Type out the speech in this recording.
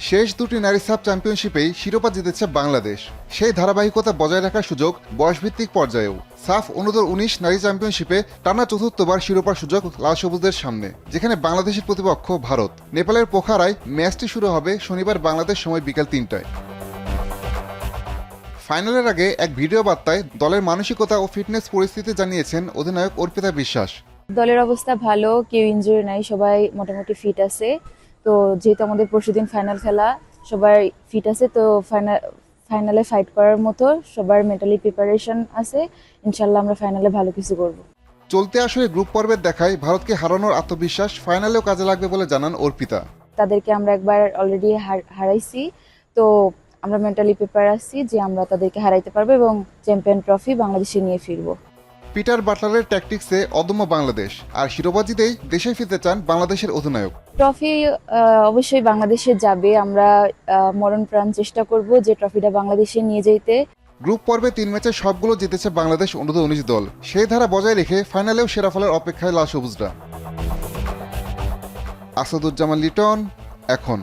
শেষ দুটি নারী সাব চ্যাম্পিয়নশিপেই শিরোপা জিতেছে বাংলাদেশ। সেই ধারাবাহিকতা বজায় রাখার সুযোগ বয়সভিত্তিক পর্যায়েও। সাফ অনূর্ধ্ব ১৯ নারী চ্যাম্পিয়নশিপে টানা চতুর্থবার শিরোপার সুযোগ লাল সবুজদের সামনে, যেখানে বাংলাদেশের প্রতিপক্ষ ভারত। নেপালের পোখারায় ম্যাচটি শুরু হবে শনিবার বাংলাদেশ সময় বিকেল ৩টায়। ফাইনালের আগে এক ভিডিও বার্তায় দলের মানসিকতা ও ফিটনেস পরিস্থিতি জানিয়েছেন অধিনায়ক অর্পিতা বিশ্বাস। দলের অবস্থা ভালো, কেউ ইনজুরি নাই, সবাই মোটামুটি ফিট আছে। তো যেহেতু আমাদের পরশুদিন ফাইনাল খেলা, সবাই ফিট আছে, তো ফাইনালে ফাইট করার মতো সবার মেন্টালি প্রিপারেশন আছে। ইনশাল্লাহ আমরা ফাইনালে ভালো কিছু করব। চলতি আসরে গ্রুপ পর্বের দেখায় ভারতকে হারানোর আত্মবিশ্বাস ফাইনালেও কাজে লাগবে বলে জানান অর্পিতা। তাদেরকে আমরা একবার অলরেডি হারাইছি, তো আমরা মেন্টালি প্রিপেয়ার আছি যে আমরা তাদেরকে হারাইতে পারবো এবং চ্যাম্পিয়ন ট্রফি বাংলাদেশে নিয়ে ফিরবো। পিটার বাটলারের ট্যাকটিক্সে অদম্য বাংলাদেশ, আর শিরোপা জিতেই দেশে ফিরতে চান বাংলাদেশের অধিনায়ক। ট্রফি অবশ্যই বাংলাদেশে যাবে, আমরা মরণ প্রাণ চেষ্টা করব যে ট্রফিটা বাংলাদেশে নিয়ে যেতে। গ্রুপ পর্বে ৩ ম্যাচে সবগুলো জিতেছে বাংলাদেশ অনূর্ধ্ব ১৯ দল। সেই ধারা বজায় রেখে ফাইনালেও সেরা ফলের অপেক্ষায় লাল সবুজরা। আসাদুজ্জামান লিটন, এখন।